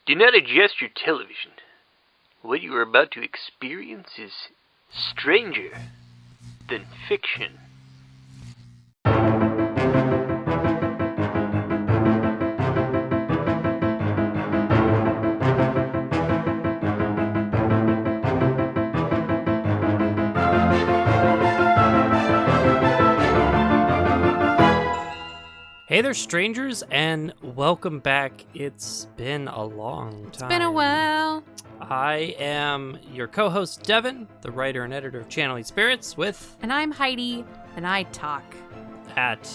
Do not adjust your television. What you are about to experience is stranger than fiction. Hey there, strangers, and welcome back. It's been a long time. It's been a while. I am your co-host, Devin, the writer and editor of Channeling Spirits, with... And I'm Heidi, and I talk. At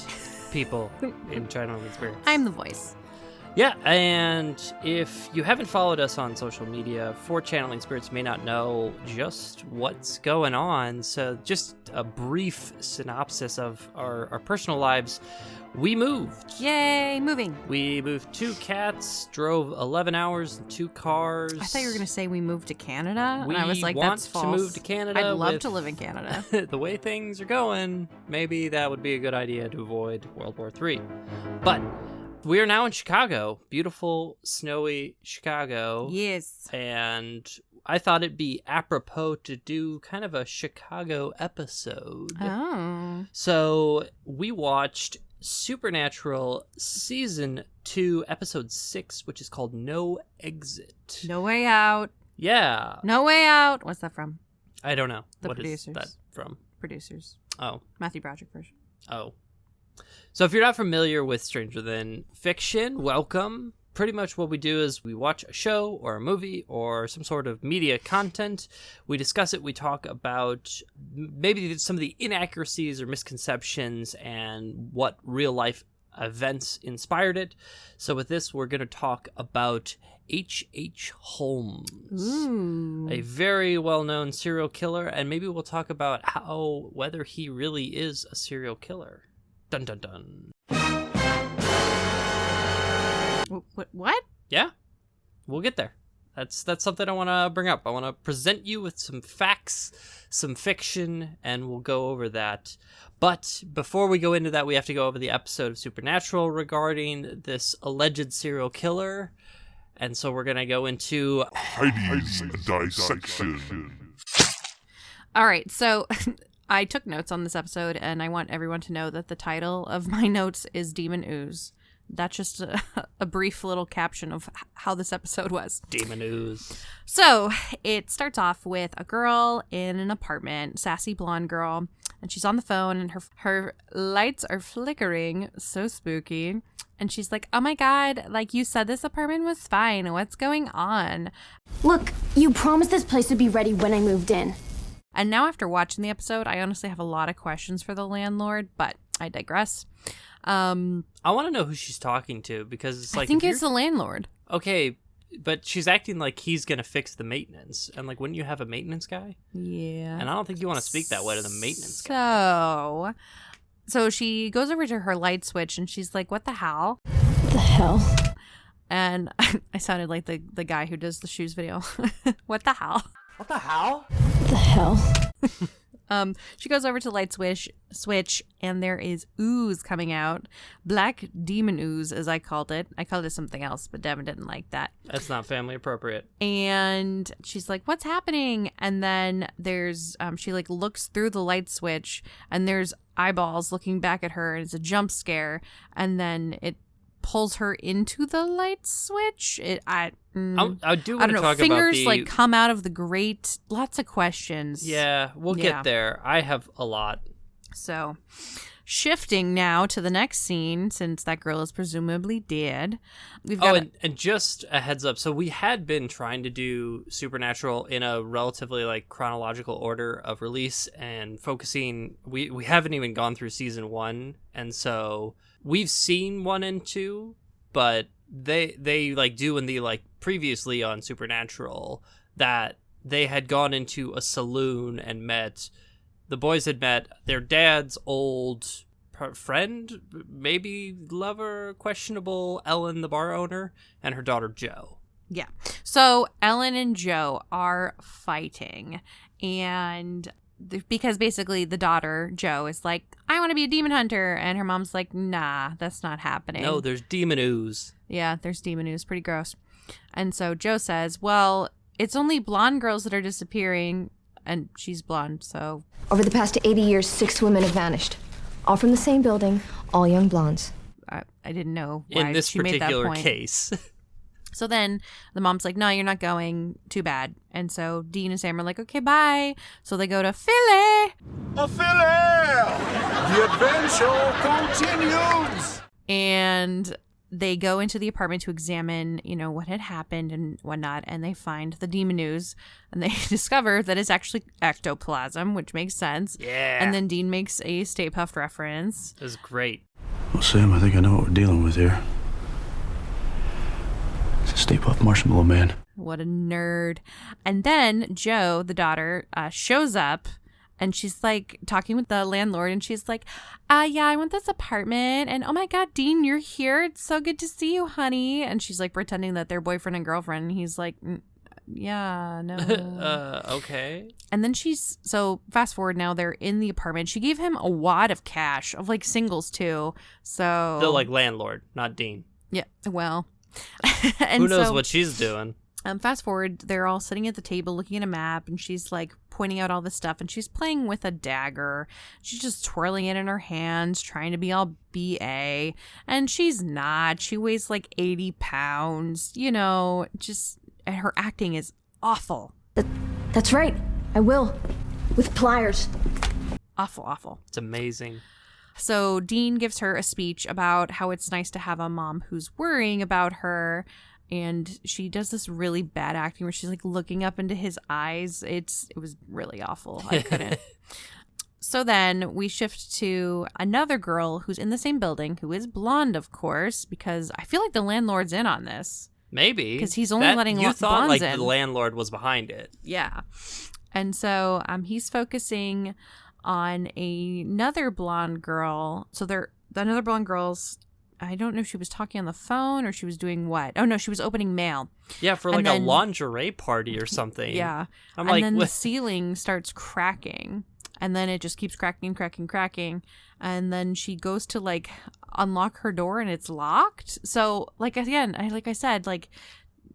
people in Channeling Spirits. I'm the voice. Yeah, and if you haven't followed us on social media, for Channeling Spirits may not know just what's going on, so just a brief synopsis of our personal lives. We moved. Yay, moving. We moved 2 cats, drove 11 hours in 2 cars. I thought you were going to say we moved to Canada, We and I was like, want that's false. to move to Canada. I'd love to live in Canada. The way things are going, maybe that would be a good idea to avoid World War III. But we are now in Chicago, beautiful, snowy Chicago. Yes. And I thought it'd be apropos to do kind of a Chicago episode. Oh. So we watched Supernatural Season 2, Episode 6, which is called No Exit. No Way Out. Yeah. No Way Out. What's that from? I don't know. The What producers. is that from? Producers. Oh. Matthew Broderick version. Oh. So if you're not familiar with Stranger Than Fiction, welcome. Pretty much what we do is we watch a show or a movie or some sort of media content. We discuss it. We talk about maybe some of the inaccuracies or misconceptions and what real life events inspired it. So with this, we're going to talk about H.H. Holmes, Ooh. a very well-known serial killer. And maybe we'll talk about whether he really is a serial killer. Dun dun dun. What? Yeah, we'll get there. That's something I want to bring up. I want to present you with some facts, some fiction, and we'll go over that. But before we go into that, we have to go over the episode of Supernatural regarding this alleged serial killer. And so we're going to go into Heidi's dissection. All right, so I took notes on this episode, and I want everyone to know that the title of my notes is Demon Ooze. That's just a brief little caption of how this episode was. Demon Ooze. So it starts off with a girl in an apartment, sassy blonde girl, and she's on the phone and her lights are flickering, so spooky. And she's like, oh my God, like you said this apartment was fine. What's going on? Look, you promised this place would be ready when I moved in. And now after watching the episode, I honestly have a lot of questions for the landlord, but I digress. I want to know who she's talking to because it's like... I think it's the landlord. Okay, but she's acting like he's going to fix the maintenance. And like, wouldn't you have a maintenance guy? Yeah. And I don't think you want to speak that way to the maintenance guy. So she goes over to her light switch and she's like, what the hell? What the hell? And I sounded like the guy who does the shoes video. What the hell? What the hell? What the hell? She goes over to light switch, and there is ooze coming out. Black demon ooze, as I called it. I called it something else, but Devin didn't like that. That's not family appropriate. And she's like, what's happening? And then there's, she like looks through the light switch, and there's eyeballs looking back at her, and it's a jump scare. And then it pulls her into the light switch. I do want to talk fingers about like come out of the grate. Lots of questions. Yeah, we'll get there. I have a lot. So, shifting now to the next scene, since that girl is presumably dead. We've got and just a heads up. So we had been trying to do Supernatural in a relatively like chronological order of release and focusing. We haven't even gone through season 1, and so we've seen 1 and 2, but they like do in the like previously on Supernatural that they had gone into a saloon and met. The boys had met their dad's old friend, maybe lover, questionable, Ellen, the bar owner, and her daughter, Jo. Yeah. So Ellen and Jo are fighting, and because basically the daughter, Jo, is like, I want to be a demon hunter, and her mom's like, nah, that's not happening. No, there's demon ooze. Yeah, there's demon ooze. Pretty gross. And so Joe says, well, it's only blonde girls that are disappearing. And she's blonde, so... Over the past 80 years, 6 women have vanished. All from the same building, all young blondes. I didn't know why In this she made that particular point. case. So then the mom's like, no, you're not going. Too bad. And so Dean and Sam are like, okay, bye. So they go to Philly. A Philly! The adventure continues! And they go into the apartment to examine, what had happened and whatnot. And they find the demon ooze. And they discover that it's actually ectoplasm, which makes sense. Yeah. And then Dean makes a Stay Puft reference. It was great. Well, Sam, I think I know what we're dealing with here. It's a Stay Puft Marshmallow Man. What a nerd. And then Joe, the daughter, shows up. And she's like talking with the landlord, and she's like, yeah, I want this apartment. And oh my God, Dean, you're here. It's so good to see you, honey. And she's like pretending that they're boyfriend and girlfriend. And he's like, yeah, no. Okay. And then so fast forward now, they're in the apartment. She gave him a wad of cash, of like singles too. So. The landlord, not Dean. Yeah, well. And who knows what she's doing? Fast forward, they're all sitting at the table looking at a map, and she's like pointing out all this stuff, and she's playing with a dagger. She's just twirling it in her hands, trying to be all BA, and she's not. She weighs like 80 pounds, and her acting is awful. That's right. I will. With pliers. Awful. It's amazing. So Dean gives her a speech about how it's nice to have a mom who's worrying about her. And she does this really bad acting where she's like looking up into his eyes. It was really awful. I couldn't. So then we shift to another girl who's in the same building, who is blonde, of course, because I feel like the landlord's in on this. Maybe. Because he's only letting you thought blondes like in. the landlord was behind it. Yeah. And so he's focusing on another blonde girl. So another blonde girl's, I don't know if she was talking on the phone or she was doing what. Oh, no, she was opening mail. Yeah, for like a lingerie party or something. Yeah. I'm and then the ceiling starts cracking. And then it just keeps cracking. And then she goes to like unlock her door and it's locked. So like I said,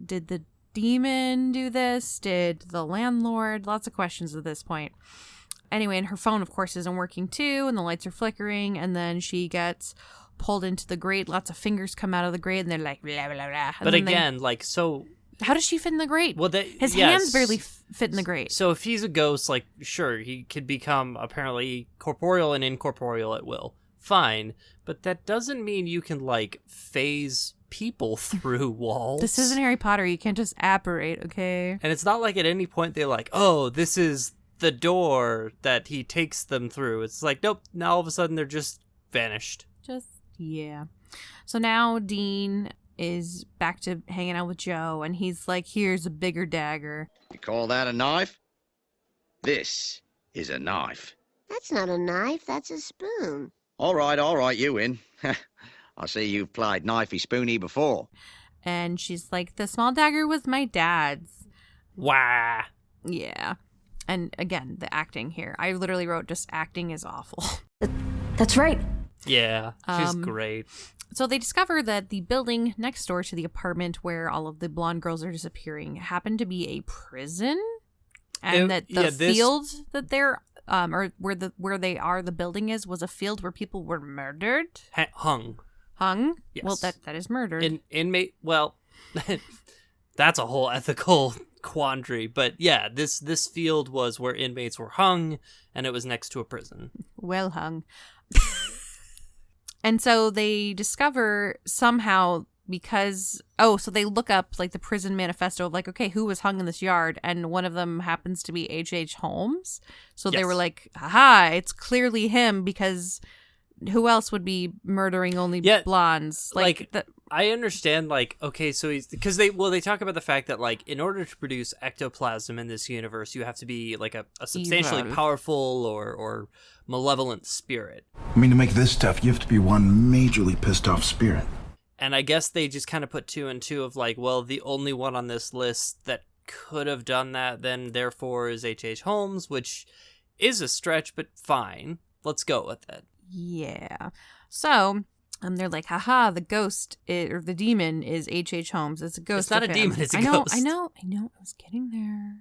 did the demon do this? Did the landlord? Lots of questions at this point. Anyway, and her phone, of course, isn't working too. And the lights are flickering. And then she gets pulled into the grate. Lots of fingers come out of the grate, and they're like blah blah blah. But again, so how does she fit in the grate? Well, his hands barely fit in the grate. So if he's a ghost, sure, he could become apparently corporeal and incorporeal at will. Fine, but that doesn't mean you can phase people through walls. This isn't Harry Potter. You can't just apparate, okay? And it's not like at any point they're like, oh, this is the door that he takes them through. It's like, nope. Now all of a sudden they're just vanished. Yeah. So now Dean is back to hanging out with Joe, and he's like, here's a bigger dagger. You call that a knife? This is a knife. That's not a knife, that's a spoon. All right, you win. I see you've played knifey spoony before. And she's like, the small dagger was my dad's. Wah. Yeah. And again, the acting here. I literally wrote just acting is awful. That's right. Yeah, she's great. So they discover that the building next door to the apartment where all of the blonde girls are disappearing happened to be a prison, and that the field that they're or where they are, the building was a field where people were murdered. Hung. Yes. Well, that is murdered. Inmate. Well, that's a whole ethical quandary. But yeah, this field was where inmates were hung, and it was next to a prison. Well hung. And so they discover somehow so they look up the prison manifesto of okay, who was hung in this yard? And one of them happens to be H.H. Holmes. So They were like, haha, it's clearly him, because who else would be murdering only blondes? I understand, okay, so he's, because they talk about the fact that, in order to produce ectoplasm in this universe, you have to be, a substantially evil, powerful or malevolent spirit. I mean, to make this stuff, you have to be one majorly pissed off spirit. And I guess they just kind of put two and two of, the only one on this list that could have done that, then, therefore, is H.H. Holmes, which is a stretch, but fine. Let's go with it. Yeah. So They're like, haha, the ghost or the demon is H.H. Holmes. It's a ghost. It's not of a him. demon, it's a ghost. ghost. I know. I was getting there.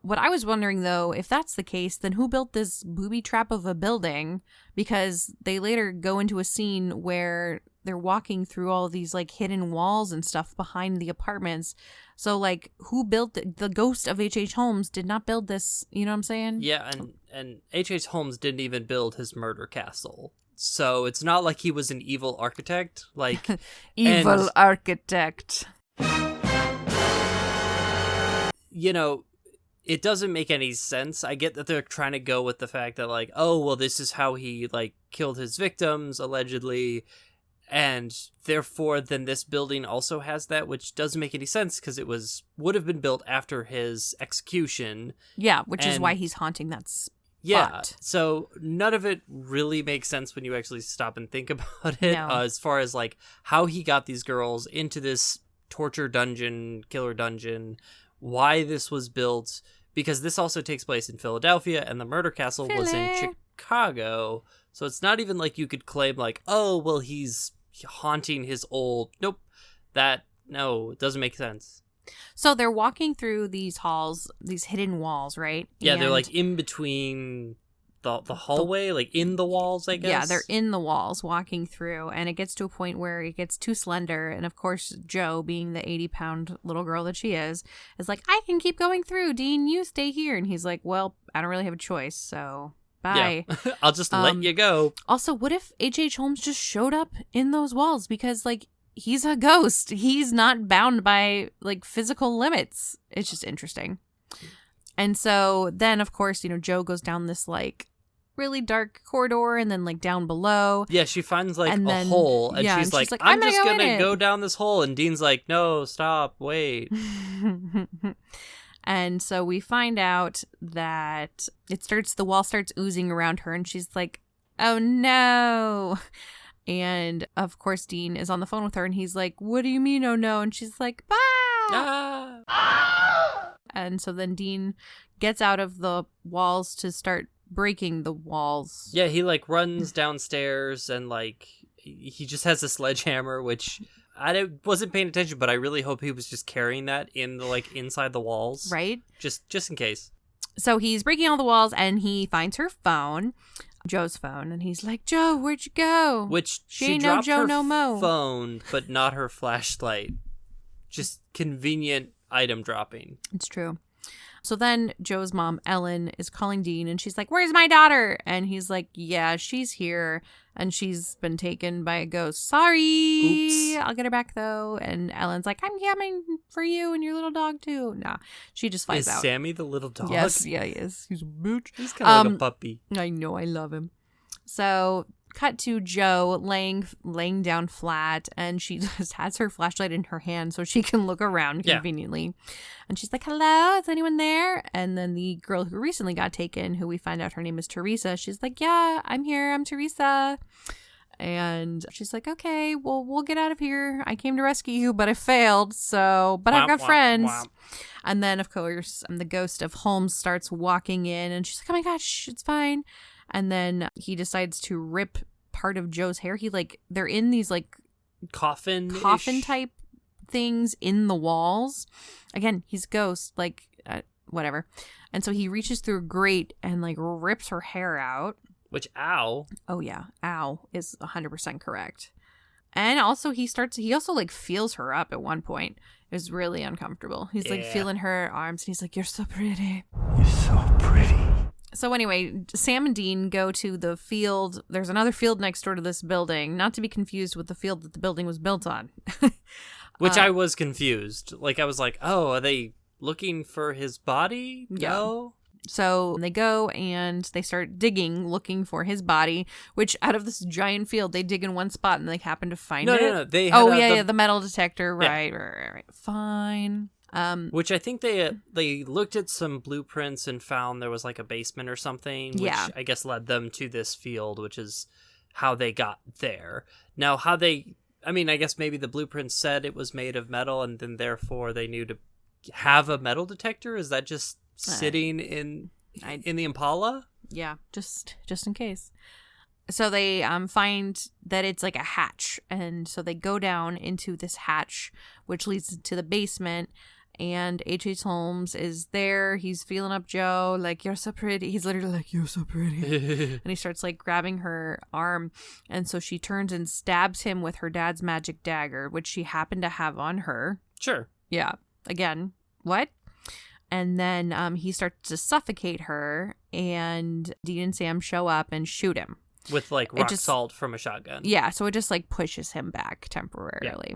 What I was wondering, though, if that's the case, then who built this booby trap of a building? Because they later go into a scene where they're walking through all these, like, hidden walls and stuff behind the apartments. So, like, who built the ghost of H.H. Holmes did not build this, you know what I'm saying? Yeah, and H.H. Holmes didn't even build his murder castle. So it's not like he was an evil architect. Like Evil architect. You know, it doesn't make any sense. I get that they're trying to go with the fact that, like, oh, well, this is how he, like, killed his victims, allegedly, and therefore then this building also has that, which doesn't make any sense because it would have been built after his execution. Yeah, which is why he's haunting that spot. Yeah, so none of it really makes sense when you actually stop and think about it, as far as, like, how he got these girls into this torture dungeon, killer dungeon, why this was built, because this also takes place in Philadelphia, and the murder castle was in Chicago, so it's not even like you could claim, like, oh, well, he's haunting his old... Nope, it doesn't make sense. So they're walking through these halls, these hidden walls, right? Yeah, they're, like, in between the hallway, like, in the walls, I guess? Yeah, they're in the walls walking through, and it gets to a point where it gets too slender, and of course, Jo, being the 80-pound little girl that she is like, I can keep going through, Dean, you stay here. And he's like, well, I don't really have a choice, so bye. Yeah. I'll just let you go. Also, what if H.H. Holmes just showed up in those walls? Because, like, he's a ghost. He's not bound by, like, physical limits. It's just interesting. And so then, of course, you know, Jo goes down this, like, really dark corridor, and then, like, down below. Yeah, she finds, like, a hole, and she's like, I'm just gonna go down this hole. And Dean's like, no, stop, wait. And so we find out that the wall starts oozing around her, and she's like, oh no. And of course, Dean is on the phone with her, and he's like, what do you mean, oh no? And she's like, bah! And so then Dean gets out of the walls to start breaking the walls. Yeah, he, like, runs downstairs, and, like, he just has a sledgehammer, which I wasn't paying attention, but I really hope he was just carrying that in the, like, inside the walls. Right? Just in case. So he's breaking all the walls, and he finds her phone, Jo's phone, and he's like, Jo, where'd you go? Which she she dropped no Jo, her no mo. phone, but not her flashlight. Just convenient item dropping. It's true. So then Jo's mom, Ellen, is calling Dean, and she's like, where's my daughter? And he's like, yeah, she's here, and she's been taken by a ghost. Sorry. Oops. I'll get her back, though. And Ellen's like, I'm coming for you and your little dog, too. Nah, she just flies out. Is Sammy the little dog? Yes, yeah, he is. He's a bitch. He's kind of like a puppy. I know, I love him. So cut to Jo laying down flat, and she just has her flashlight in her hand so she can look around conveniently. Yeah. And she's like, hello, is anyone there? And then the girl who recently got taken, who we find out her name is Teresa, she's like, yeah, I'm here, I'm Teresa. And she's like, okay, well, we'll get out of here. I came to rescue you, but I failed, but I've got friends. And then, of course, the ghost of Holmes starts walking in, and she's like, oh my gosh, it's fine. And then he decides to rip part of Jo's hair. They're in these, like, coffin type things in the walls. Again, he's ghost, like, whatever. And so he reaches through a grate and, like, rips her hair out. Which, ow. Oh, yeah. Ow is 100% correct. And also he also, like, feels her up at one point. It was really uncomfortable. He's, like, feeling her arms, and he's like, you're so pretty. You're so pretty. So anyway, Sam and Dean go to the field. There's another field next door to this building, not to be confused with the field that the building was built on. Which I was confused. Like, I was like, oh, are they looking for his body? No. So they go and they start digging, looking for his body, which out of this giant field, they dig in one spot and they happen to find it. No. They had the metal detector. Right. Fine. Which I think they looked at some blueprints and found there was, like, a basement or something, which I guess led them to this field, which is how they got there. Now, I guess maybe the blueprints said it was made of metal, and then therefore they knew to have a metal detector? Is that just sitting in the Impala? Yeah, just in case. So they find that it's like a hatch. And so they go down into this hatch, which leads to the basement. And H.H. Holmes is there. He's feeling up Joe, like, you're so pretty. He's literally like, you're so pretty. And he starts like grabbing her arm. And so she turns and stabs him with her dad's magic dagger, which she happened to have on her. Sure. Yeah. Again, what? And then he starts to suffocate her. And Dean and Sam show up and shoot him. With like rock salt from a shotgun. Yeah, so it just like pushes him back temporarily. Yeah.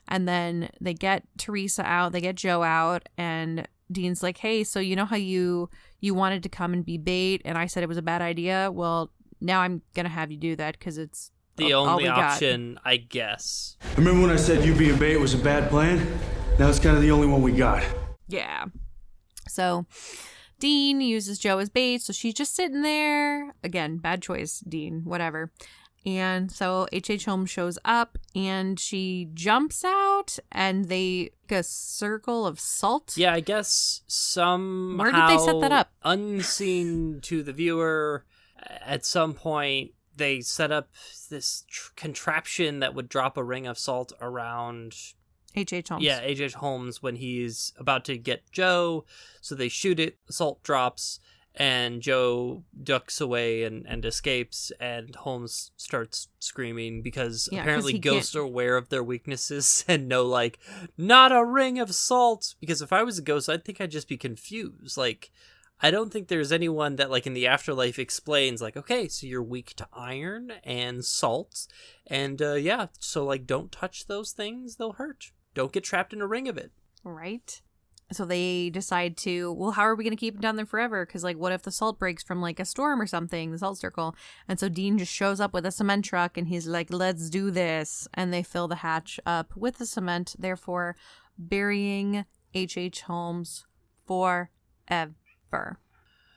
And then they get Teresa out, they get Joe out, and Dean's like, hey, so you know how you wanted to come and be bait, and I said it was a bad idea? Well, now I'm going to have you do that because it's the only option, I guess. Remember when I said you being bait was a bad plan? Now it's kind of the only one we got. Yeah. So Dean uses Joe as bait, so she's just sitting there. Again, bad choice, Dean, whatever. And so H.H. Holmes shows up, and she jumps out, and they make a circle of salt. Yeah, I guess somehow... Where did they set that up? Unseen to the viewer, at some point, they set up this contraption that would drop a ring of salt around... H.H. Holmes. Yeah, H.H. Holmes when he's about to get Joe. So they shoot it, salt drops, and Joe ducks away and escapes, and Holmes starts screaming because apparently ghosts are aware of their weaknesses and know, like, not a ring of salt. Because if I was a ghost, I'd think I'd just be confused. Like, I don't think there's anyone that, like, in the afterlife explains, like, okay, so you're weak to iron and salt, and, so, like, don't touch those things, they'll hurt. Don't get trapped in a ring of it. Right. So they decide to, well, how are we going to keep him down there forever? Because, like, what if the salt breaks from, like, a storm or something, the salt circle? And so Dean just shows up with a cement truck, and he's like, let's do this. And they fill the hatch up with the cement, therefore burying H.H. Holmes forever.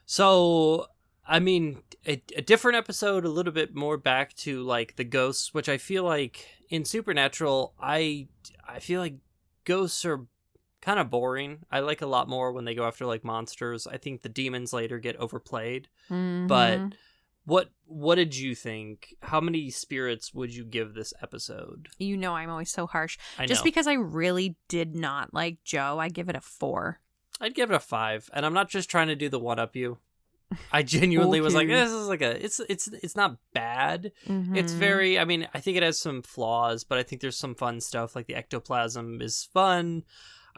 So, I mean, a different episode, a little bit more back to, like, the ghosts, which I feel like in Supernatural, I feel like ghosts are kind of boring. I like a lot more when they go after, like, monsters. I think the demons later get overplayed. Mm-hmm. But what did you think? How many spirits would you give this episode? You know I'm always so harsh. I Just know. because I really did not like Joe, I give it a 4. I'd give it a 5. And I'm not just trying to do the one-up you. I genuinely was like, this is like it's not bad. Mm-hmm. It's very, I mean, I think it has some flaws, but I think there's some fun stuff. Like the ectoplasm is fun.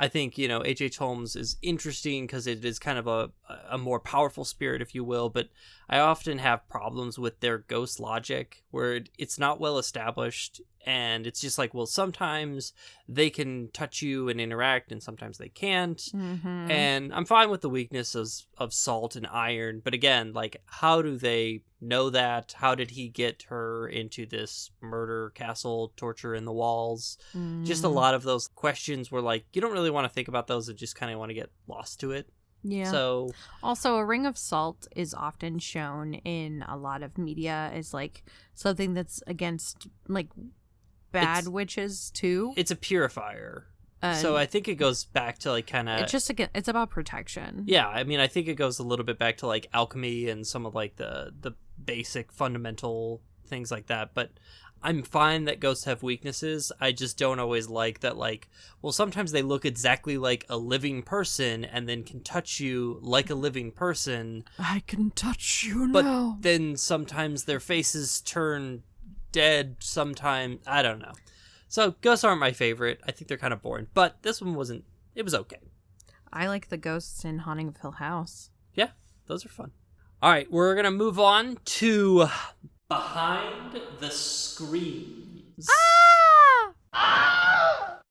I think, H.H. Holmes is interesting because it is kind of a more powerful spirit, if you will, but I often have problems with their ghost logic where it's not well established, and it's just like, well, sometimes they can touch you and interact, and sometimes they can't, Mm-hmm. and I'm fine with the weaknesses of salt and iron, but again, like, how do they know that? How did he get her into this murder castle, torture in the walls? Just a lot of those questions were like, you don't really want to think about those and just kind of want to get lost to it. Yeah. So also, a ring of salt is often shown in a lot of media as like something that's against like bad witches too. It's a purifier. So I think it goes back to like kind of it's about protection. Yeah, I mean, I think it goes a little bit back to like alchemy and some of like the basic fundamental things like that, but I'm fine that ghosts have weaknesses. I just don't always like that, like, well, sometimes they look exactly like a living person and then can touch you like a living person. I can touch you but now. But then sometimes their faces turn dead sometimes. I don't know. So ghosts aren't my favorite. I think they're kind of boring. But this one wasn't. It was okay. I like the ghosts in Haunting of Hill House. Yeah, those are fun. All right, we're going to move on to Behind the Screens.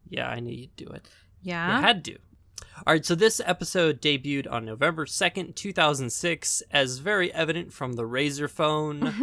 Yeah, I knew you'd do it. Yeah? You had to. All right, so this episode debuted on November 2nd, 2006, as very evident from the Razor phone.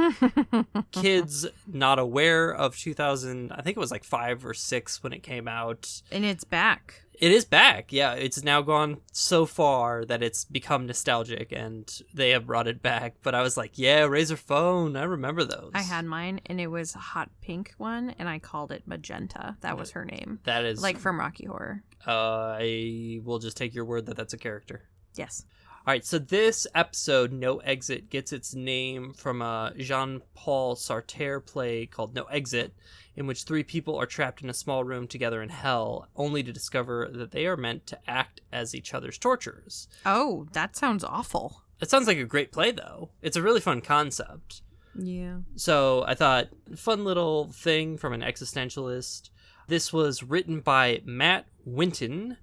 Kids not aware of 2000, I think it was like 5 or 6 when it came out. And it's back. It is back, yeah. It's now gone so far that it's become nostalgic, and they have brought it back. But I was like, yeah, Razor phone, I remember those. I had mine, and it was a hot pink one, and I called it Magenta. That was her name. That is... Like from Rocky Horror. I will just take your word that that's a character. Yes. All right, so this episode, No Exit, gets its name from a Jean-Paul Sartre play called No Exit, in which 3 people are trapped in a small room together in hell, only to discover that they are meant to act as each other's torturers. Oh, that sounds awful. It sounds like a great play, though. It's a really fun concept. Yeah. So I thought, fun little thing from an existentialist. This was written by Matt Winton,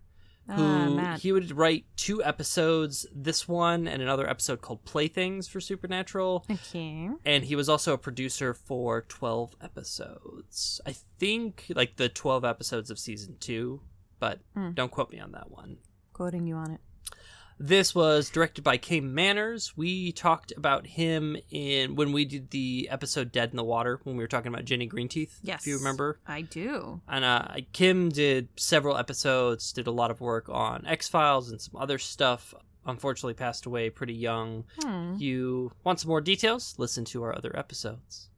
who he would write 2 episodes, this one and another episode called Playthings for Supernatural. Okay. And he was also a producer for 12 episodes. I think like the 12 episodes of season 2, but don't quote me on that one. Quoting you on it. This was directed by Kay Manners. We talked about him when we did the episode Dead in the Water, when we were talking about Jenny Greenteeth. Yes. If you remember. I do. And Kim did several episodes, did a lot of work on X-Files and some other stuff. Unfortunately passed away pretty young. You want some more details? Listen to our other episodes.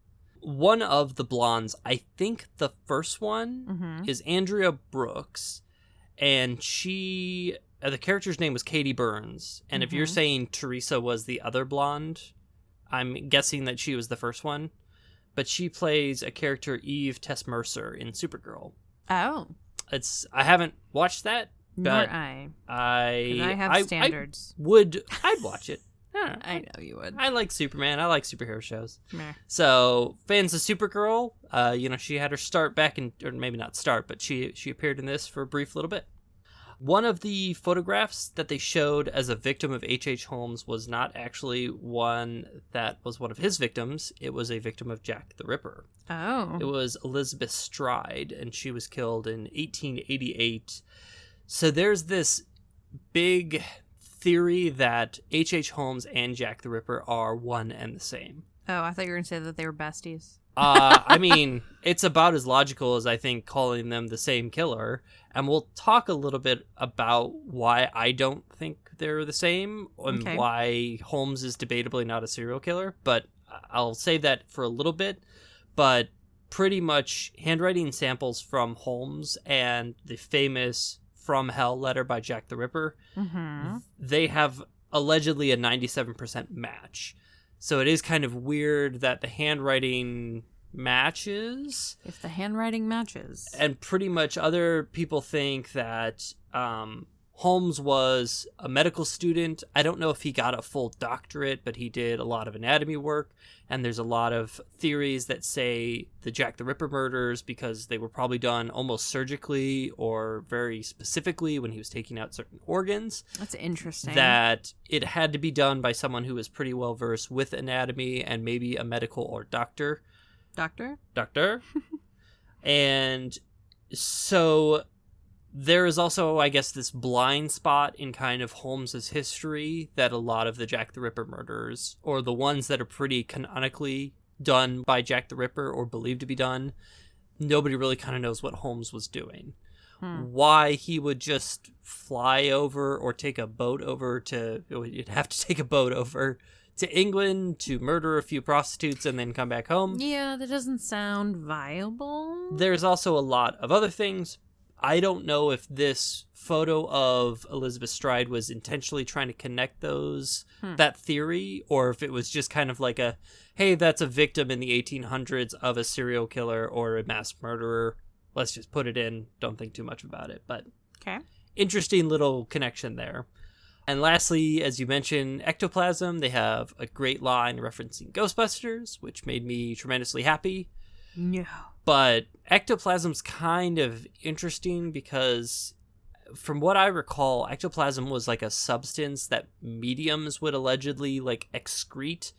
One of the blondes, I think the first one, is Andrea Brooks. And the character's name was Katie Burns, and if you're saying Teresa was the other blonde, I'm guessing that she was the first one. But she plays a character, Eve Tess Mercer, in Supergirl. Oh. I haven't watched that, but I have standards. I'd watch it. I know you would. I like Superman. I like superhero shows. Meh. So, fans of Supergirl, she had her start back in, or maybe not start, but she appeared in this for a brief little bit. One of the photographs that they showed as a victim of H.H. Holmes was not actually one that was one of his victims. It was a victim of Jack the Ripper. Oh. It was Elizabeth Stride, and she was killed in 1888. So there's this big theory that H.H. Holmes and Jack the Ripper are one and the same. Oh, I thought you were going to say that they were besties. I mean, it's about as logical as I think calling them the same killer. And we'll talk a little bit about why I don't think they're the same and why Holmes is debatably not a serial killer. But I'll save that for a little bit. But pretty much handwriting samples from Holmes and the famous From Hell letter by Jack the Ripper, they have allegedly a 97% match. So it is kind of weird that the handwriting matches. If the handwriting matches. And pretty much other people think that Holmes was a medical student. I don't know if he got a full doctorate, but he did a lot of anatomy work. And there's a lot of theories that say the Jack the Ripper murders, because they were probably done almost surgically or very specifically when he was taking out certain organs. That's interesting. That it had to be done by someone who was pretty well versed with anatomy and maybe a medical or doctor. Doctor. And so there is also, I guess, this blind spot in kind of Holmes's history that a lot of the Jack the Ripper murders, or the ones that are pretty canonically done by Jack the Ripper or believed to be done, nobody really kind of knows what Holmes was doing. Why he would just fly over or take a boat over you'd have to take a boat over to England to murder a few prostitutes and then come back home. Yeah, that doesn't sound viable. There's also a lot of other things. I don't know if this photo of Elizabeth Stride was intentionally trying to connect that theory, or if it was just kind of like hey, that's a victim in the 1800s of a serial killer or a mass murderer. Let's just put it in. Don't think too much about it. But interesting little connection there. And lastly, as you mentioned, ectoplasm. They have a great line referencing Ghostbusters, which made me tremendously happy. No. But ectoplasm's kind of interesting because from what I recall, ectoplasm was like a substance that mediums would allegedly like excrete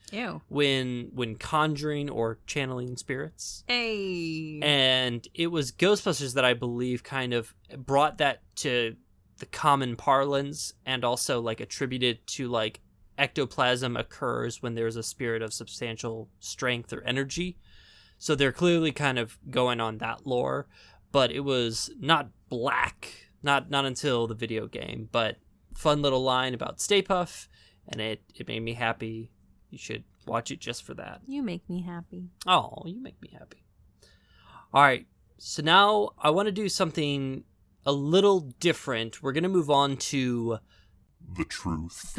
when conjuring or channeling spirits. Hey. And it was Ghostbusters that I believe kind of brought that to the common parlance and also like attributed to like ectoplasm occurs when there's a spirit of substantial strength or energy. So they're clearly kind of going on that lore, but it was not black, not until the video game, but fun little line about Stay Puft, and it made me happy. You should watch it just for that. You make me happy. Oh, you make me happy. All right, so now I want to do something a little different. We're going to move on to the truth.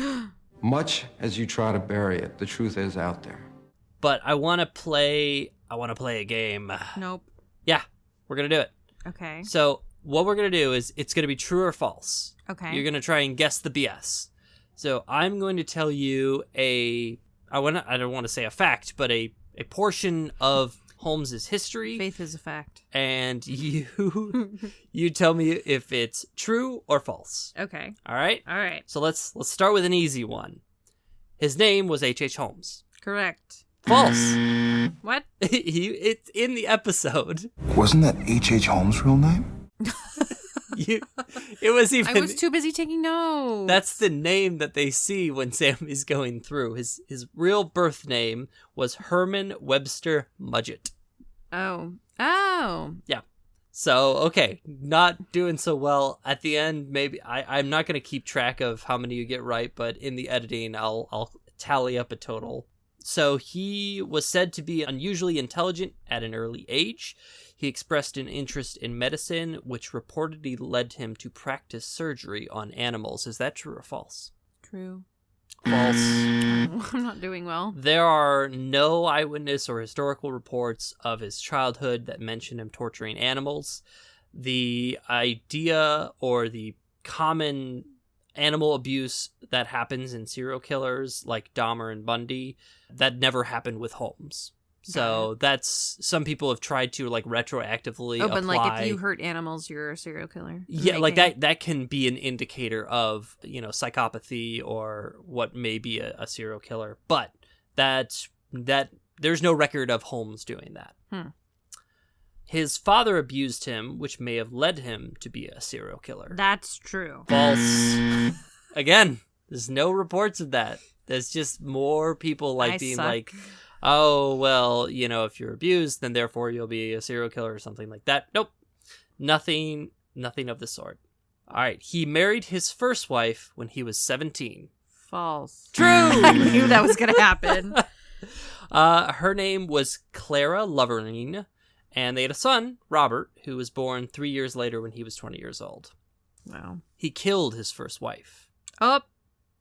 Much as you try to bury it, the truth is out there. But I want to play a game. Nope. Yeah, we're going to do it. Okay. So what we're going to do is it's going to be true or false. Okay. You're going to try and guess the BS. So I'm going to tell you I don't want to say a fact, but a portion of Holmes's history. Faith is a fact. And you tell me if it's true or false. Okay. All right? All right. So let's start with an easy one. His name was H.H. Holmes. Correct. False. What? It's in the episode. Wasn't that H.H. Holmes' real name? It was even. I was too busy taking notes. That's the name that they see when Sam is going through. His real birth name was Herman Webster Mudgett. Oh. Yeah. So, okay, not doing so well. At the end, maybe I'm not going to keep track of how many you get right, but in the editing, I'll tally up a total. So he was said to be unusually intelligent at an early age. He expressed an interest in medicine, which reportedly led him to practice surgery on animals. Is that true or false? True. False. I'm not doing well. There are no eyewitness or historical reports of his childhood that mention him torturing animals. The idea or the common animal abuse that happens in serial killers like Dahmer and Bundy, that never happened with Holmes. So that's, some people have tried to like retroactively but apply. like if you hurt animals, you're a serial killer. Yeah, like that can be an indicator of, psychopathy or what may be a serial killer. But that there's no record of Holmes doing that. His father abused him, which may have led him to be a serial killer. That's true. False. Again, there's no reports of that. There's just more people being like, oh, well, if you're abused, then therefore you'll be a serial killer or something like that. Nope. Nothing of the sort. All right. He married his first wife when he was 17. False. True. I knew that was going to happen. Her name was Clara Lovering, and they had a son, Robert, who was born 3 years later when he was 20 years old. Wow. He killed his first wife. Oh.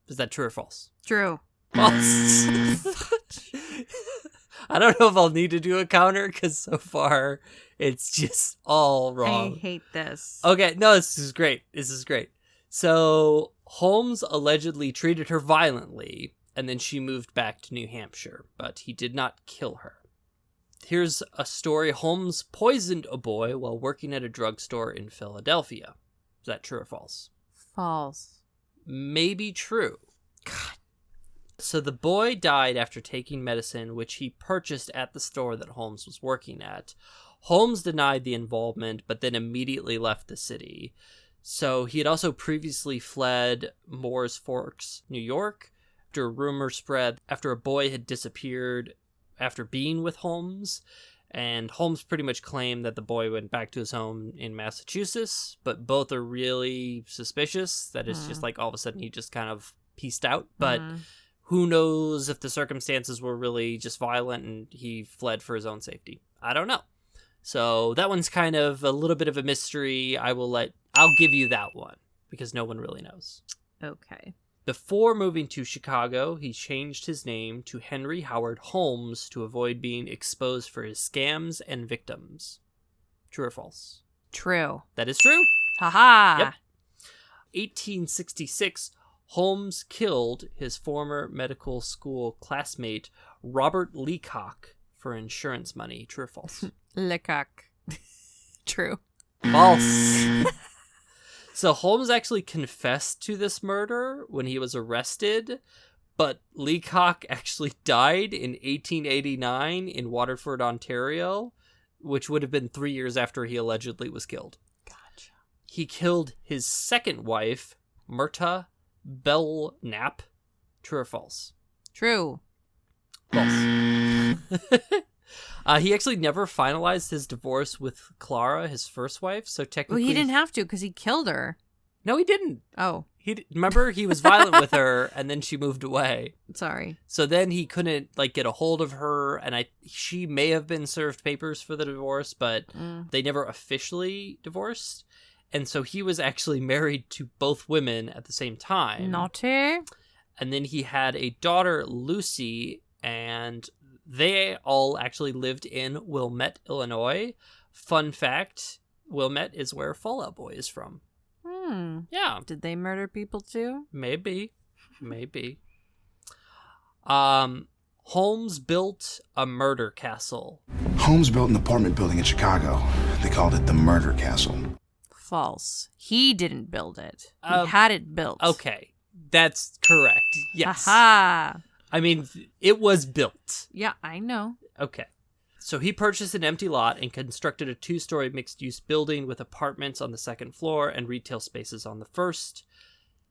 Is that true or false? True. False. I don't know if I'll need to do a counter because so far it's just all wrong. I hate this. Okay, no, this is great. So Holmes allegedly treated her violently, and then she moved back to New Hampshire, but he did not kill her. Here's a story. Holmes poisoned a boy while working at a drugstore in Philadelphia. Is that true or false? False. Maybe true. God. So the boy died after taking medicine, which he purchased at the store that Holmes was working at. Holmes denied the involvement, but then immediately left the city. So he had also previously fled Moores Forks, New York, after a rumor spread after a boy had disappeared after being with Holmes. And Holmes pretty much claimed that the boy went back to his home in Massachusetts, but both are really suspicious that it's just like all of a sudden he just kind of pieced out. But who knows if the circumstances were really just violent and he fled for his own safety. I don't know. So that one's kind of a little bit of a mystery. I'll give you that one because no one really knows. Okay. Before moving to Chicago, he changed his name to Henry Howard Holmes to avoid being exposed for his scams and victims. True or false? True. That is true. Haha. Yep. 1866, Holmes killed his former medical school classmate, Robert Leacock, for insurance money. True or false? Leacock. True. False. So Holmes actually confessed to this murder when he was arrested, but Leacock actually died in 1889 in Waterford, Ontario, which would have been 3 years after he allegedly was killed. Gotcha. He killed his second wife, Myrta Belknap. True or false? True. False. He actually never finalized his divorce with Clara, his first wife, so technically... Well, he didn't have to because he killed her. No, he didn't. Oh. Remember, he was violent with her, and then she moved away. Sorry. So then he couldn't, get a hold of her, and she may have been served papers for the divorce, but they never officially divorced. And so he was actually married to both women at the same time. Naughty. And then he had a daughter, Lucy, and they all actually lived in Wilmette, Illinois. Fun fact, Wilmette is where Fall Out Boy is from. Yeah. Did they murder people too? Maybe. Holmes built a murder castle. Holmes built an apartment building in Chicago. They called it the Murder Castle. False. He didn't build it. He had it built. Okay. That's correct. Yes. Aha. I mean, it was built. Yeah, I know. Okay. So he purchased an empty lot and constructed a 2-story mixed-use building with apartments on the second floor and retail spaces on the first.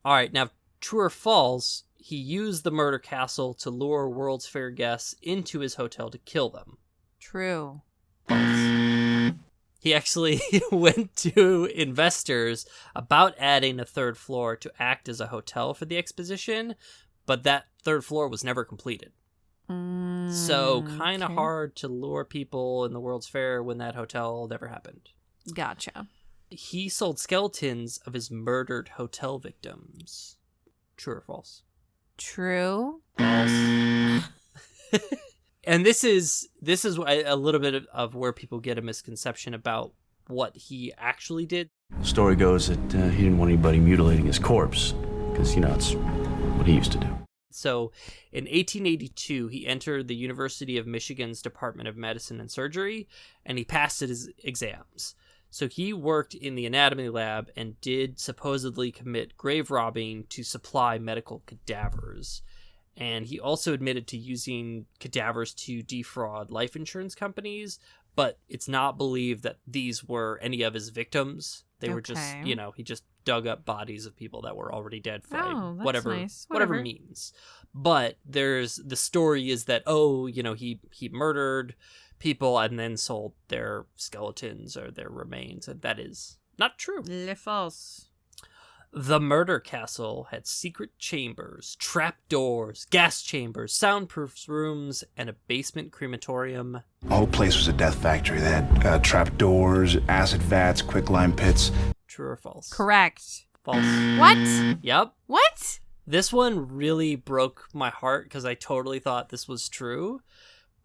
All right, now, true or false, he used the murder castle to lure World's Fair guests into his hotel to kill them. True. False. He actually went to investors about adding a third floor to act as a hotel for the exposition, but that third floor was never completed. So kind of hard to lure people in the World's Fair when that hotel never happened. Gotcha. He sold skeletons of his murdered hotel victims. True or false? True. False. And this is a little bit of where people get a misconception about what he actually did. The story goes that he didn't want anybody mutilating his corpse because, it's what he used to do. So in 1882, he entered the University of Michigan's Department of Medicine and Surgery, and he passed his exams. So he worked in the anatomy lab and did supposedly commit grave robbing to supply medical cadavers. And he also admitted to using cadavers to defraud life insurance companies, but it's not believed that these were any of his victims. They were just, he just dug up bodies of people that were already dead for whatever means. But the story is that, he murdered people and then sold their skeletons or their remains, and that is not true. Le false. The murder castle had secret chambers, trapdoors, gas chambers, soundproof rooms, and a basement crematorium. The whole place was a death factory. They had trapdoors, acid vats, quicklime pits. True or false? Correct. False. What? Yep. What? This one really broke my heart because I totally thought this was true.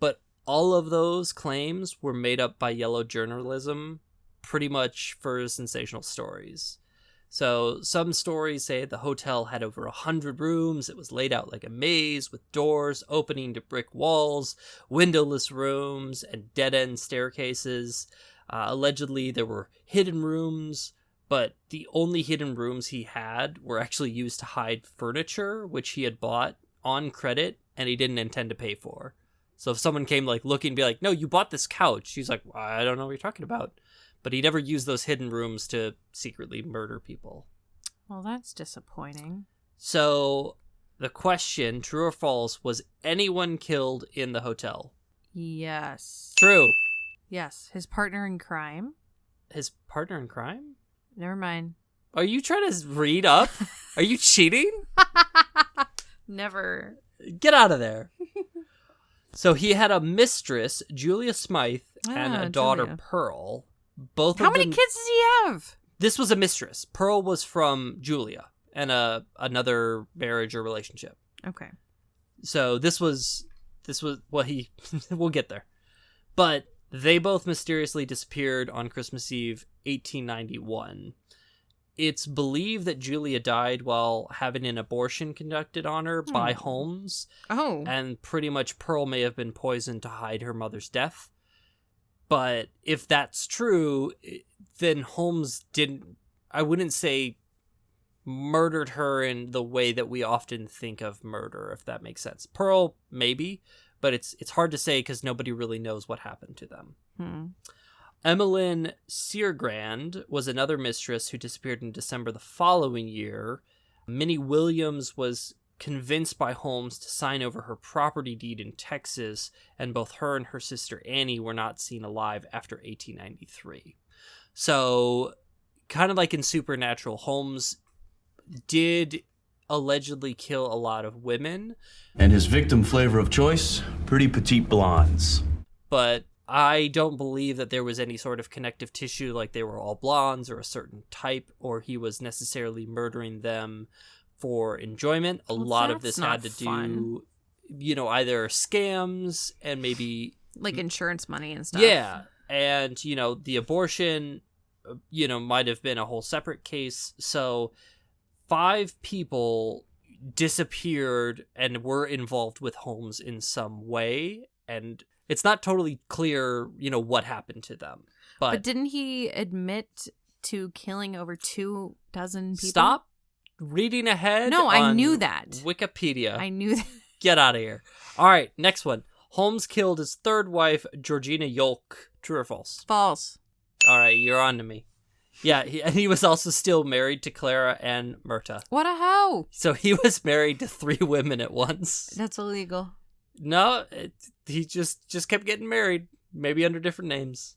But all of those claims were made up by yellow journalism pretty much for sensational stories. So some stories say the hotel had over 100 rooms. It was laid out like a maze with doors opening to brick walls, windowless rooms, and dead-end staircases. Allegedly, there were hidden rooms, but the only hidden rooms he had were actually used to hide furniture, which he had bought on credit, and he didn't intend to pay for. So if someone came looking and be like, no, you bought this couch. He's like, I don't know what you're talking about. But he never used those hidden rooms to secretly murder people. Well, that's disappointing. So the question, true or false, was anyone killed in the hotel? Yes. True. Yes. His partner in crime. His partner in crime? Never mind. Are you trying to read up? Are you cheating? Never. Get out of there. So he had a mistress, Julia Smythe, and a daughter, Julia. Pearl. Both. How many kids does he have? This was a mistress. Pearl was from Julia and another marriage or relationship. Okay. So this was what he. We'll get there, but they both mysteriously disappeared on Christmas Eve, 1891. It's believed that Julia died while having an abortion conducted on her by Holmes. Oh. And pretty much Pearl may have been poisoned to hide her mother's death. But if that's true, then Holmes I wouldn't say murdered her in the way that we often think of murder, if that makes sense. Pearl, maybe, but it's hard to say because nobody really knows what happened to them. Emmeline Seargrand was another mistress who disappeared in December the following year. Minnie Williams was convinced by Holmes to sign over her property deed in Texas, and both her and her sister Annie were not seen alive after 1893. So, kind of like in Supernatural, Holmes did allegedly kill a lot of women. And his victim flavor of choice, pretty petite blondes. But I don't believe that there was any sort of connective tissue, like they were all blondes or a certain type, or he was necessarily murdering them for enjoyment. A lot of this had to do, either scams and maybe... like insurance money and stuff. Yeah. And, the abortion, might have been a whole separate case. So 5 people disappeared and were involved with Holmes in some way. And it's not totally clear, what happened to them. But didn't he admit to killing over 24 people? Stop reading ahead. No, I knew that. Wikipedia. I knew that. Get out of here. All right, next one. Holmes killed his 3rd wife, Georgina Yolk. True or false? False. All right, you're on to me. Yeah, he was also still married to Clara and Myrta. What a hoe. So he was married to 3 women at once. That's illegal. No, he just kept getting married, maybe under different names.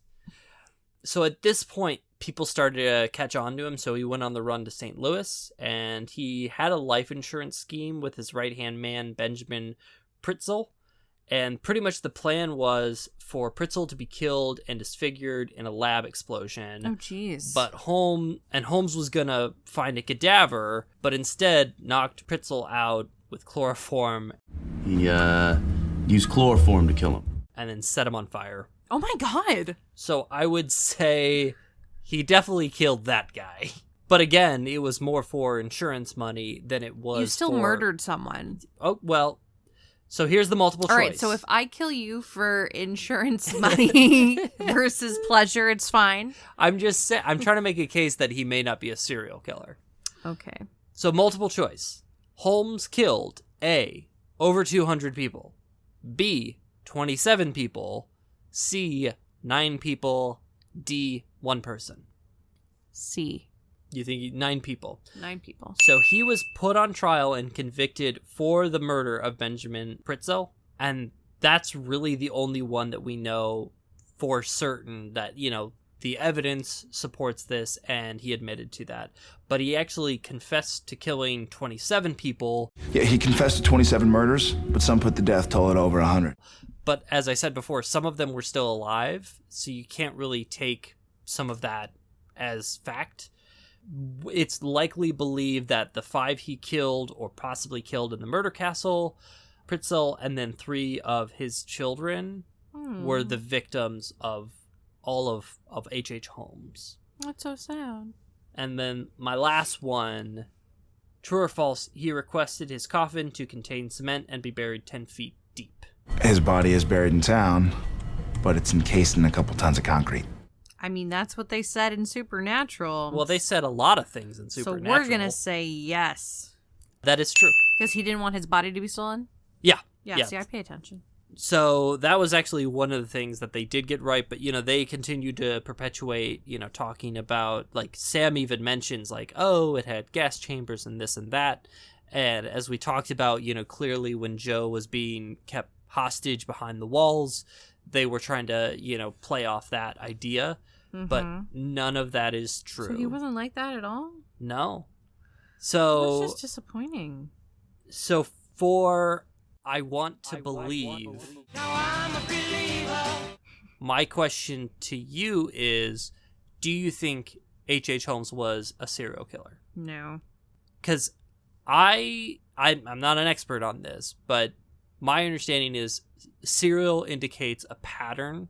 So at this point, people started to catch on to him, so he went on the run to St. Louis, and he had a life insurance scheme with his right-hand man, Benjamin Pritzel. And pretty much the plan was for Pritzel to be killed and disfigured in a lab explosion. Oh, jeez. But Holmes was going to find a cadaver, but instead knocked Pritzel out with chloroform. He used chloroform to kill him. And then set him on fire. Oh my god. So I would say he definitely killed that guy. But again, it was more for insurance money than it was You still murdered someone. Oh, well... So here's the multiple choice. All right, so if I kill you for insurance money versus pleasure, it's fine. I'm trying to make a case that he may not be a serial killer. Okay. So multiple choice. Holmes killed A, over 200 people. B, 27 people. C, 9 people. D, 1 person. C. You think 9 people? 9 people. So he was put on trial and convicted for the murder of Benjamin Pritzel. And that's really the only one that we know for certain that, the evidence supports this and he admitted to that. But he actually confessed to killing 27 people. Yeah, he confessed to 27 murders, but some put the death toll at over 100. But as I said before, some of them were still alive. So you can't really take some of that as fact. It's likely believed that the 5 he killed or possibly killed in the murder castle, Pritzel, and then 3 of his children were the victims of all of H.H. Holmes. That's so sad. And then my last one, true or false, he requested his coffin to contain cement and be buried 10 feet deep. His body is buried in town, but it's encased in a couple tons of concrete. I mean, that's what they said in Supernatural. Well, they said a lot of things in Supernatural. So we're going to say yes. That is true. Because he didn't want his body to be stolen? Yeah. Yeah, see, I pay attention. So that was actually one of the things that they did get right, but, they continued to perpetuate, talking about, like, Sam even mentions, like, oh, it had gas chambers and this and that. And as we talked about, clearly when Joe was being kept hostage behind the walls, they were trying to, play off that idea. But none of that is true. So he wasn't like that at all? No. So that's just disappointing. So for I want to believe. Now I'm a believer. My question to you is, do you think H.H. Holmes was a serial killer? No. Because I'm not an expert on this, but my understanding is serial indicates a pattern.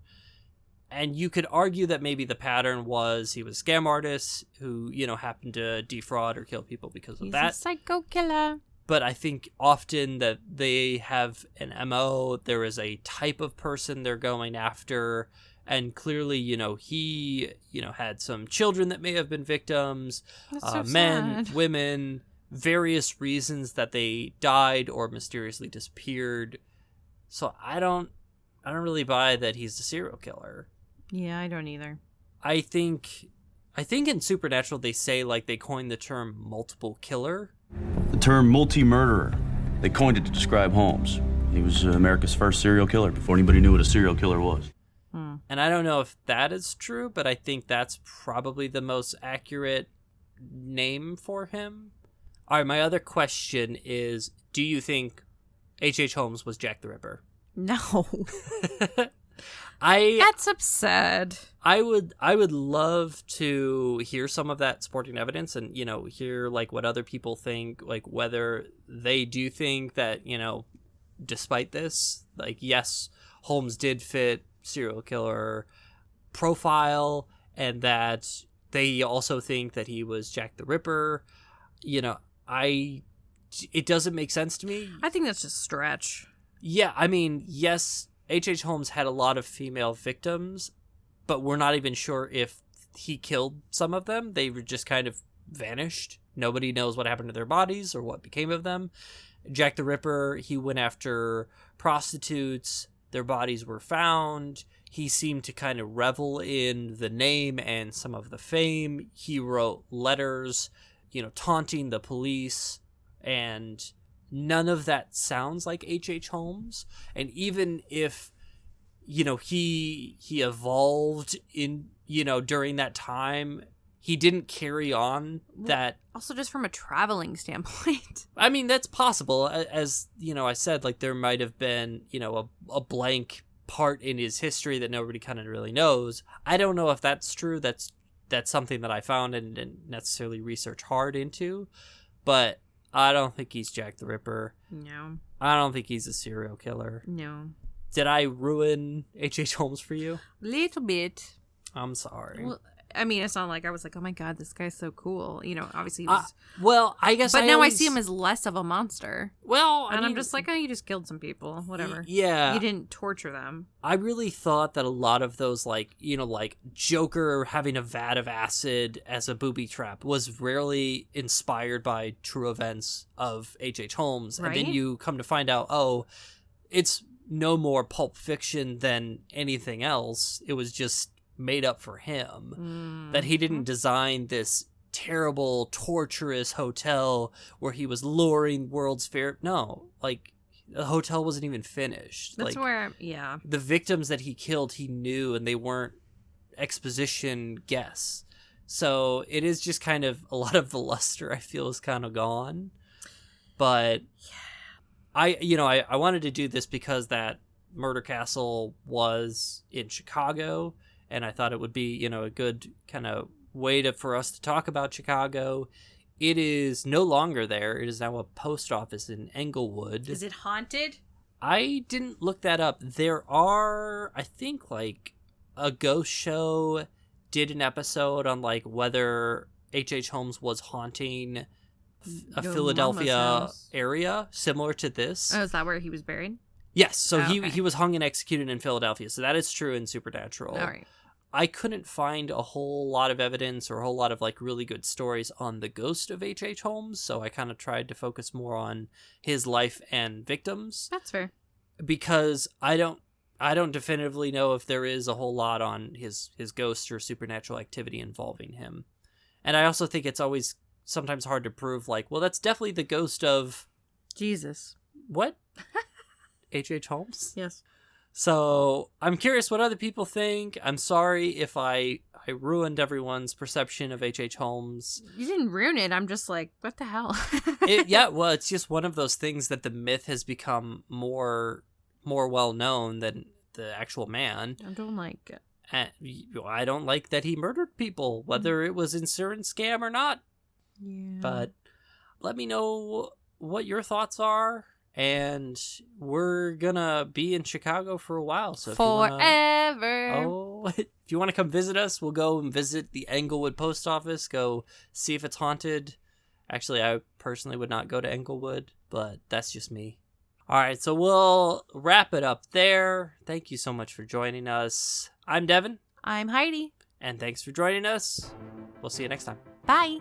And you could argue that maybe the pattern was he was a scam artist who, happened to defraud or kill people because of that. He's a psycho killer. But I think often that they have an MO, there is a type of person they're going after. And clearly, he, had some children that may have been victims, so men, sad. women, various reasons that they died or mysteriously disappeared. So I don't really buy that he's a serial killer. Yeah, I don't either. I think in Supernatural they say, like, they coined the term multiple killer. The term multi-murderer. They coined it to describe Holmes. He was America's first serial killer before anybody knew what a serial killer was. And I don't know if that is true, but I think that's probably the most accurate name for him. All right, my other question is, do you think H.H. Holmes was Jack the Ripper? No. That's absurd. I would love to hear some of that supporting evidence and, hear like what other people think, like whether they do think that, despite this, like, yes, Holmes did fit serial killer profile and that they also think that he was Jack the Ripper. It doesn't make sense to me. I think that's just a stretch. Yeah, I mean, yes, H.H. Holmes had a lot of female victims, but we're not even sure if he killed some of them. They were just kind of vanished. Nobody knows what happened to their bodies or what became of them. Jack the Ripper, he went after prostitutes. Their bodies were found. He seemed to kind of revel in the name and some of the fame. He wrote letters, taunting the police, and none of that sounds like H.H. Holmes. And even if, he evolved in, during that time, he didn't carry on that. Also, just from a traveling standpoint. I mean, that's possible. As, I said, like, there might have been, a blank part in his history that nobody kind of really knows. I don't know if that's true. That's something that I found and didn't necessarily research hard into. But I don't think he's Jack the Ripper. No. I don't think he's a serial killer. No. Did I ruin H.H. Holmes for you? Little bit. I'm sorry. Well, I mean, it's not like I was like, oh my God, this guy's so cool. Obviously he was. Well, I guess But now I see him as less of a monster. Well, and I'm just like, oh, you just killed some people. Whatever. Yeah. You didn't torture them. I really thought that a lot of those, like, like Joker having a vat of acid as a booby trap was rarely inspired by true events of H.H. Holmes. Right? And then you come to find out, it's no more Pulp Fiction than anything else. It was just made up for him. That he didn't design this terrible, torturous hotel where he was luring World's Fair. No, like, the hotel wasn't even finished. That's like, where, yeah. The victims that he killed, he knew, and they weren't exposition guess. So it is just kind of, a lot of the luster, I feel, is kind of gone. But I wanted to do this because that Murder Castle was in Chicago, and I thought it would be, a good kind of way for us to talk about Chicago. It is no longer there. It is now a post office in Englewood. Is it haunted? I didn't look that up. There are, I think, like, a ghost show did an episode on, like, whether H.H. Holmes was haunting a Philadelphia area similar to this. Oh, is that where he was buried? Yes. So okay. he was hung and executed in Philadelphia. So that is true in Supernatural. All right. I couldn't find a whole lot of evidence or a whole lot of, like, really good stories on the ghost of H.H. Holmes, so I kind of tried to focus more on his life and victims. That's fair. Because I don't definitively know if there is a whole lot on his ghost or supernatural activity involving him. And I also think it's always sometimes hard to prove, like, well, that's definitely the ghost of... Jesus. What? H.H. Holmes? Yes. So I'm curious what other people think. I'm sorry if I ruined everyone's perception of H.H. Holmes. You didn't ruin it. I'm just like, what the hell? Well, it's just one of those things that the myth has become more well known than the actual man. I don't like it. I don't like that he murdered people, whether it was insurance scam or not. Yeah. But let me know what your thoughts are. And we're gonna be in Chicago for a while, so forever. If you want to come visit us, we'll go and visit the Englewood post office. Go see if it's haunted. Actually, I personally would not go to Englewood, but that's just me. All right, so we'll wrap it up there. Thank you so much for joining us. I'm Devin. I'm Heidi. And thanks for joining us. We'll see you next time. Bye.